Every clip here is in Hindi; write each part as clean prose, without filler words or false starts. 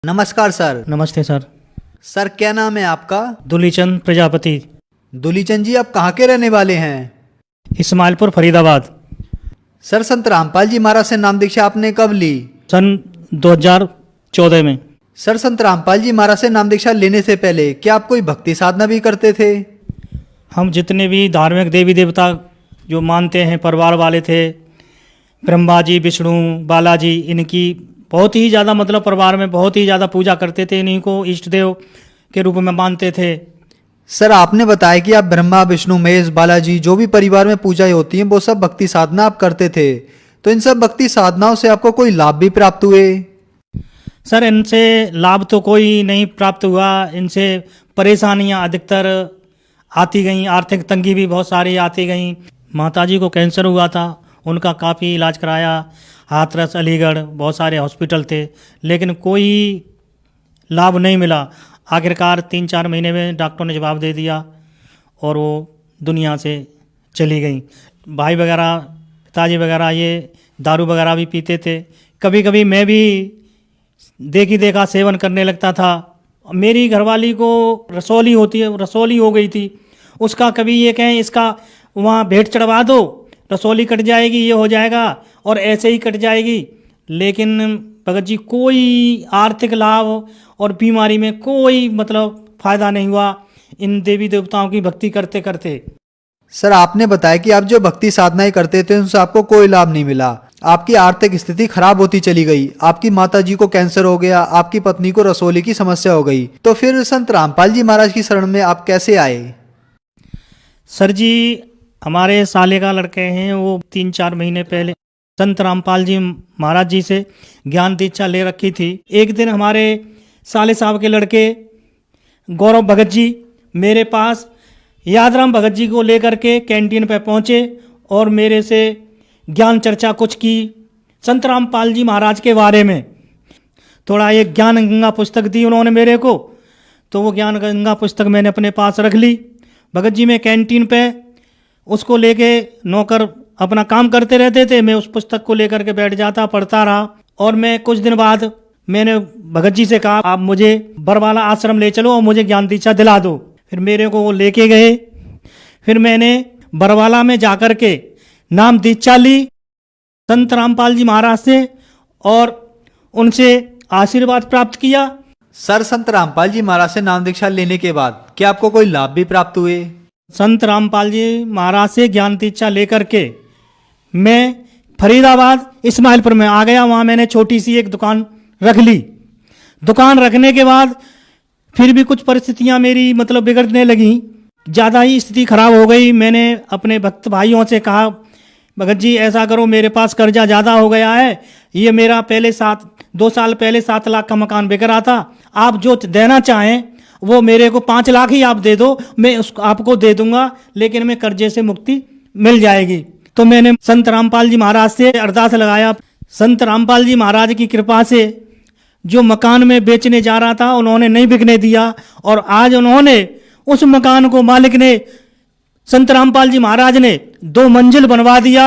नमस्कार सर। नमस्ते सर। सर क्या नाम है आपका? दुलीचंद प्रजापति। दुलीचंद जी, आप कहाँ के रहने वाले हैं? इस्माइलपुर फरीदाबाद। सर संत रामपाल जी महाराज से नाम दीक्षा आपने कब ली? सन 2014 में। सर संत रामपाल जी महाराज से नाम दीक्षा लेने से पहले क्या आप कोई भक्ति साधना भी करते थे? हम जितने भी धार्मिक देवी देवता जो मानते हैं परिवार वाले थे, ब्रह्मा जी, विष्णु, बालाजी, इनकी बहुत ही ज़्यादा मतलब परिवार में बहुत ही ज़्यादा पूजा करते थे। इन्हीं को इष्ट देव के रूप में मानते थे। सर आपने बताया कि आप ब्रह्मा, विष्णु, महेश, बालाजी जो भी परिवार में पूजाएं होती हैं वो सब भक्ति साधना आप करते थे, तो इन सब भक्ति साधनाओं से आपको कोई लाभ भी प्राप्त हुए? सर इनसे लाभ तो कोई नहीं प्राप्त हुआ। इनसे परेशानियां अधिकतर आती गईं, आर्थिक तंगी भी बहुत सारी आती गईं। माताजी को कैंसर हुआ था, उनका काफ़ी इलाज कराया, हाथरस, अलीगढ़, बहुत सारे हॉस्पिटल थे, लेकिन कोई लाभ नहीं मिला। आखिरकार 3-4 महीने में डॉक्टर ने जवाब दे दिया और वो दुनिया से चली गई। भाई वगैरह, पिताजी वगैरह ये दारू वगैरह भी पीते थे। कभी कभी मैं भी देखी देखा सेवन करने लगता था। मेरी घरवाली को रसौली होती है, रसौली हो गई थी। उसका कभी ये कहें इसका वहाँ भेंट चढ़वा दो, रसौली कट जाएगी, ये हो जाएगा, और ऐसे ही कट जाएगी। लेकिन भगत जी कोई आर्थिक लाभ और बीमारी में कोई मतलब फ़ायदा नहीं हुआ इन देवी देवताओं की भक्ति करते करते। सर आपने बताया कि आप जो भक्ति साधनाएं करते थे उनसे आपको कोई लाभ नहीं मिला, आपकी आर्थिक स्थिति खराब होती चली गई, आपकी माता जी को कैंसर हो गया, आपकी पत्नी को रसौली की समस्या हो गई, तो फिर संत रामपाल जी महाराज की शरण में आप कैसे आए? सर जी हमारे साले का लड़के हैं, वो 3-4 महीने पहले संत रामपाल जी महाराज जी से ज्ञान दीक्षा ले रखी थी। एक दिन हमारे साले साहब के लड़के गौरव भगत जी मेरे पास यादराम भगत जी को लेकर के कैंटीन पे पहुँचे और मेरे से ज्ञान चर्चा कुछ की संत रामपाल जी महाराज के बारे में। थोड़ा एक ज्ञान गंगा पुस्तक दी उन्होंने मेरे को, तो वो ज्ञान गंगा पुस्तक मैंने अपने पास रख ली। भगत जी में कैंटीन पे उसको लेके नौकर अपना काम करते रहते थे, मैं उस पुस्तक को लेकर के बैठ जाता, पढ़ता रहा। और मैं कुछ दिन बाद मैंने भगत जी से कहा आप मुझे बरवाला आश्रम ले चलो और मुझे ज्ञान दीक्षा दिला दो। फिर मेरे को वो लेके गए। फिर मैंने बरवाला में जाकर के नाम दीक्षा ली संत रामपाल जी महाराज से और उनसे आशीर्वाद प्राप्त किया। सर संत रामपाल जी महाराज से नाम दीक्षा लेने के बाद क्या आपको कोई लाभ भी प्राप्त हुए? संत रामपाल जी महाराज से ज्ञान दीक्षा लेकर के मैं फरीदाबाद इस्माइलपुर में आ गया। वहाँ मैंने छोटी सी एक दुकान रख ली। दुकान रखने के बाद फिर भी कुछ परिस्थितियाँ मेरी मतलब बिगड़ने लगीं, ज़्यादा ही स्थिति खराब हो गई। मैंने अपने भक्त भाइयों से कहा भगत जी ऐसा करो, मेरे पास कर्जा ज़्यादा हो गया है, ये मेरा पहले 2 साल पहले 7 लाख का मकान बिक रहा था, आप जो देना चाहें वो मेरे को 5 लाख ही आप दे दो, मैं उसको आपको दे दूंगा, लेकिन मैं कर्जे से मुक्ति मिल जाएगी। तो मैंने संत रामपाल जी महाराज से अरदास लगाया। संत रामपाल जी महाराज की कृपा से जो मकान में बेचने जा रहा था उन्होंने नहीं बिकने दिया, और आज उन्होंने उस मकान को मालिक ने संत रामपाल जी महाराज ने 2 मंजिल बनवा दिया,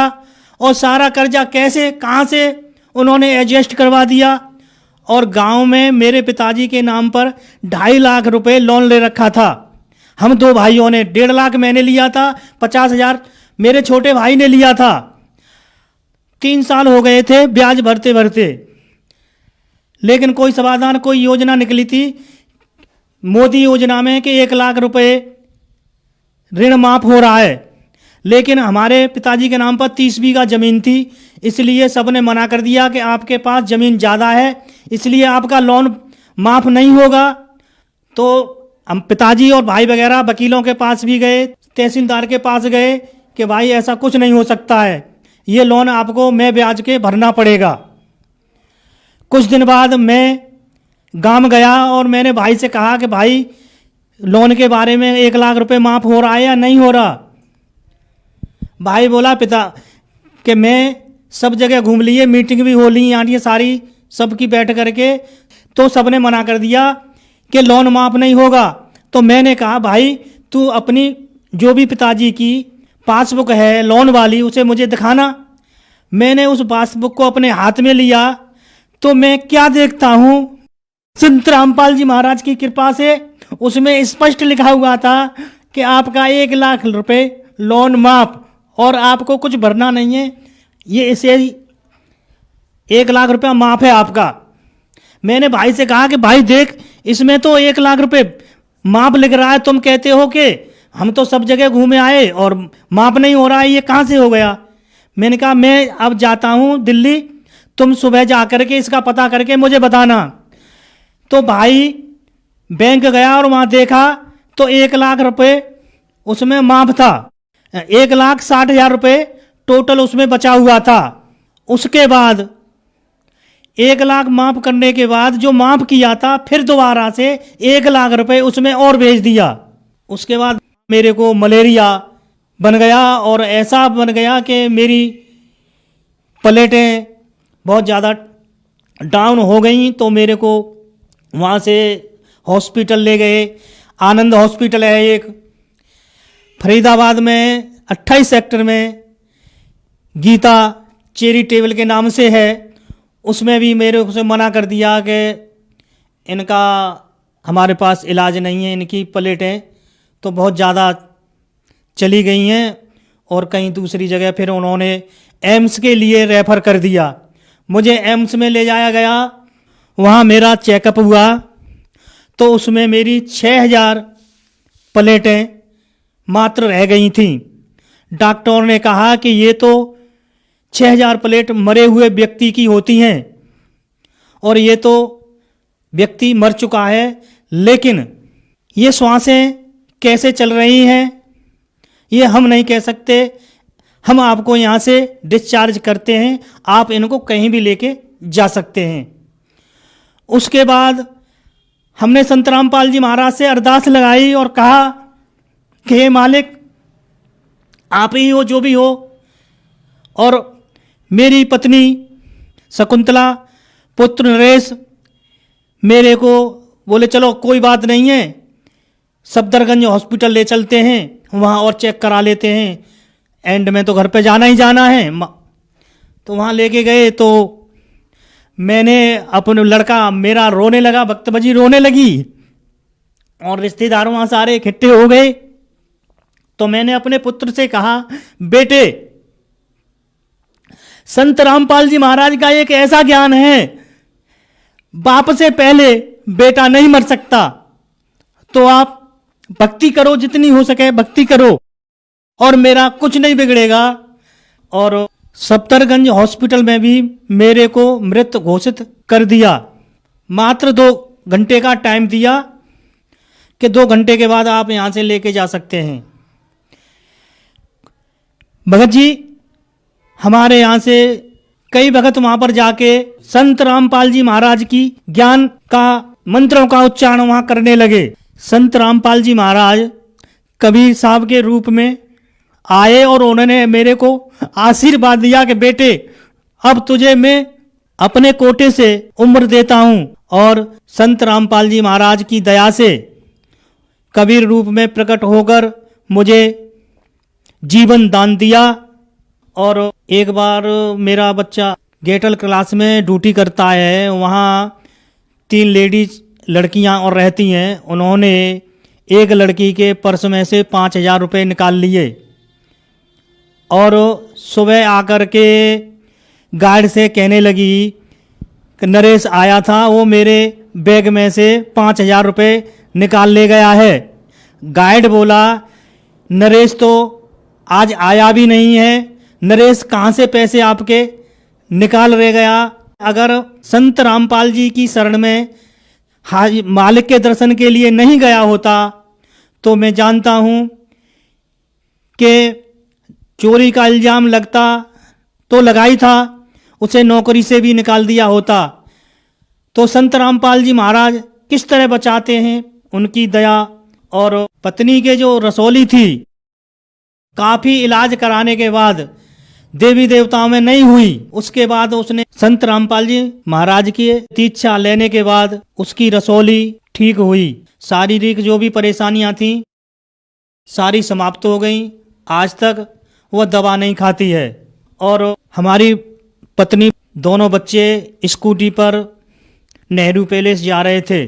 और सारा कर्जा कैसे कहाँ से उन्होंने एडजस्ट करवा दिया। और गांव में मेरे पिताजी के नाम पर 2.5 लाख रुपए लोन ले रखा था। हम 2 भाइयों ने 1.5 लाख मैंने लिया था, 50,000 मेरे छोटे भाई ने लिया था। 3 साल हो गए थे ब्याज भरते भरते, लेकिन कोई समाधान, कोई योजना निकली थी मोदी योजना में कि 1 लाख रुपए ऋण माफ हो रहा है, लेकिन हमारे पिताजी के नाम पर 30 बीघा जमीन थी, इसलिए सबने मना कर दिया कि आपके पास जमीन ज़्यादा है इसलिए आपका लोन माफ नहीं होगा। तो हम पिताजी और भाई वगैरह वकीलों के पास भी गए, तहसीलदार के पास गए कि भाई ऐसा कुछ नहीं हो सकता है, ये लोन आपको मैं ब्याज के भरना पड़ेगा। कुछ दिन बाद मैं गांव गया और मैंने भाई से कहा कि भाई लोन के बारे में 1 लाख रुपए माफ हो रहा है या नहीं हो रहा? भाई बोला पिता कि मैं सब जगह घूम लिए, मीटिंग भी हो ली यहाँ ये सारी सबकी बैठ करके, तो सबने मना कर दिया कि लोन माफ नहीं होगा। तो मैंने कहा भाई तू अपनी जो भी पिताजी की पासबुक है लोन वाली उसे मुझे दिखाना। मैंने उस पासबुक को अपने हाथ में लिया तो मैं क्या देखता हूँ संत रामपाल जी महाराज की कृपा से उसमें स्पष्ट लिखा हुआ था कि आपका 1 लाख रुपए लोन माफ और आपको कुछ भरना नहीं है, ये इसे 1 लाख रुपया माफ है आपका। मैंने भाई से कहा कि भाई देख, इसमें तो 1 लाख रुपए माफ लिख रहा है, तुम कहते हो कि हम तो सब जगह घूमे आए और माफ नहीं हो रहा है, ये कहाँ से हो गया। मैंने कहा मैं अब जाता हूँ दिल्ली, तुम सुबह जा करके इसका पता करके मुझे बताना। तो भाई बैंक गया और वहाँ देखा तो 1 लाख रुपए उसमें माफ था, 1,60,000 रुपये टोटल उसमें बचा हुआ था। उसके बाद 1 लाख माफ करने के बाद जो माफ किया था फिर दोबारा से 1 लाख रुपए उसमें और भेज दिया। उसके बाद मेरे को मलेरिया बन गया और ऐसा बन गया कि मेरी प्लेटें बहुत ज़्यादा डाउन हो गई। तो मेरे को वहाँ से हॉस्पिटल ले गए, आनंद हॉस्पिटल है एक फरीदाबाद में 28 सेक्टर में, गीता चैरिटेबल के नाम से है, उसमें भी मेरे को मना कर दिया कि इनका हमारे पास इलाज नहीं है, इनकी प्लेटें तो बहुत ज़्यादा चली गई हैं। और कहीं दूसरी जगह फिर उन्होंने एम्स के लिए रेफ़र कर दिया। मुझे एम्स में ले जाया गया, वहाँ मेरा चेकअप हुआ तो उसमें मेरी 6,000 प्लेटें मात्र रह गई थीं। डॉक्टर ने कहा कि ये तो 6,000 प्लेट मरे हुए व्यक्ति की होती हैं और ये तो व्यक्ति मर चुका है, लेकिन ये श्वासें कैसे चल रही हैं ये हम नहीं कह सकते। हम आपको यहाँ से डिस्चार्ज करते हैं, आप इनको कहीं भी लेके जा सकते हैं। उसके बाद हमने संत रामपाल जी महाराज से अरदास लगाई और कहा कि हे मालिक, आप ही हो जो भी हो। और मेरी पत्नी शकुंतला, पुत्र नरेश मेरे को बोले चलो कोई बात नहीं है, सफदरगंज हॉस्पिटल ले चलते हैं, वहाँ और चेक करा लेते हैं, एंड में तो घर पे जाना ही जाना है। तो वहाँ लेके गए तो मैंने अपने लड़का मेरा रोने लगा, बख्तबजी रोने लगी और रिश्तेदार वहाँ सारे इकट्ठे हो गए। तो मैंने अपने पुत्र से कहा, बेटे संत रामपाल जी महाराज का एक ऐसा ज्ञान है, बाप से पहले बेटा नहीं मर सकता, तो आप भक्ति करो, जितनी हो सके भक्ति करो और मेरा कुछ नहीं बिगड़ेगा। और सफदरगंज हॉस्पिटल में भी मेरे को मृत घोषित कर दिया। मात्र 2 घंटे का टाइम दिया कि 2 घंटे के बाद आप यहाँ से लेके जा सकते हैं। भगत जी हमारे यहाँ से कई भगत वहाँ पर जाके संत रामपाल जी महाराज की ज्ञान का मंत्रों का उच्चारण वहाँ करने लगे। संत रामपाल जी महाराज कबीर साहब के रूप में आए और उन्होंने मेरे को आशीर्वाद दिया कि बेटे अब तुझे मैं अपने कोटे से उम्र देता हूँ। और संत रामपाल जी महाराज की दया से कबीर रूप में प्रकट होकर मुझे जीवन दान दिया। और एक बार मेरा बच्चा गेटल क्लास में ड्यूटी करता है, वहाँ 3 लेडीज लड़कियाँ और रहती हैं। उन्होंने एक लड़की के पर्स में से 5,000 रुपये निकाल लिए और सुबह आकर के गार्ड से कहने लगी कि नरेश आया था, वो मेरे बैग में से 5,000 रुपये निकाल ले गया है। गार्ड बोला नरेश तो आज आया भी नहीं है, नरेश कहाँ से पैसे आपके निकाल रह गया। अगर संत रामपाल जी की शरण में मालिक के दर्शन के लिए नहीं गया होता तो मैं जानता हूँ कि चोरी का इल्ज़ाम लगता तो लगा ही था, उसे नौकरी से भी निकाल दिया होता। तो संत रामपाल जी महाराज किस तरह बचाते हैं, उनकी दया। और पत्नी के जो रसौली थी, काफ़ी इलाज कराने के बाद देवी देवताओं में नहीं हुई, उसके बाद उसने संत रामपाल जी महाराज की दीक्षा लेने के बाद उसकी रसौली ठीक हुई। शारीरिक जो भी परेशानियां थीं सारी समाप्त हो गई। आज तक वह दवा नहीं खाती है। और हमारी पत्नी, दोनों बच्चे स्कूटी पर नेहरू पैलेस जा रहे थे।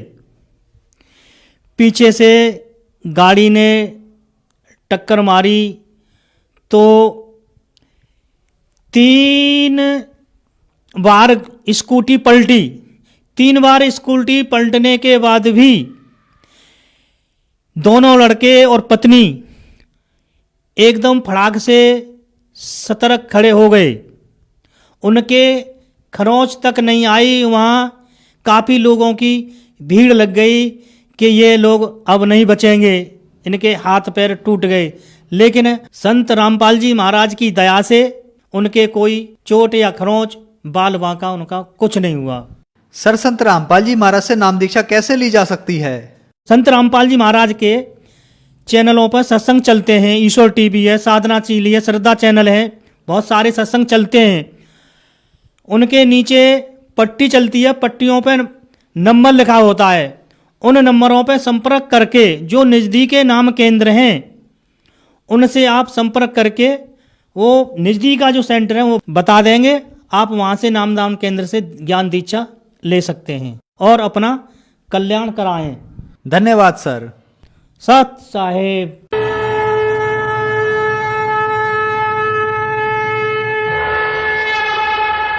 पीछे से गाड़ी ने टक्कर मारी तो 3 बार स्कूटी पलटी। 3 बार स्कूटी पलटने के बाद भी दोनों लड़के और पत्नी एकदम फड़ाक से सतर्क खड़े हो गए। उनके खरोंच तक नहीं आई। वहाँ काफ़ी लोगों की भीड़ लग गई कि ये लोग अब नहीं बचेंगे, इनके हाथ पैर टूट गए। लेकिन संत रामपाल जी महाराज की दया से उनके कोई चोट या खरोंच बाल बांका उनका कुछ नहीं हुआ। सर, संत रामपाल जी महाराज से नाम दीक्षा कैसे ली जा सकती है? संत रामपाल जी महाराज के चैनलों पर सत्संग चलते हैं। ईश्वर टीवी है, साधना चीली है, श्रद्धा चैनल है, बहुत सारे सत्संग चलते हैं। उनके नीचे पट्टी चलती है, पट्टियों पर नंबर लिखा होता है। उन नंबरों पर संपर्क करके जो नज़दीकी नाम केंद्र हैं उनसे आप संपर्क करके वो नज़दीक का जो सेंटर है वो बता देंगे। आप वहाँ से नामदान केंद्र से ज्ञान दीक्षा ले सकते हैं और अपना कल्याण कराएं। धन्यवाद सर। सत साहेब।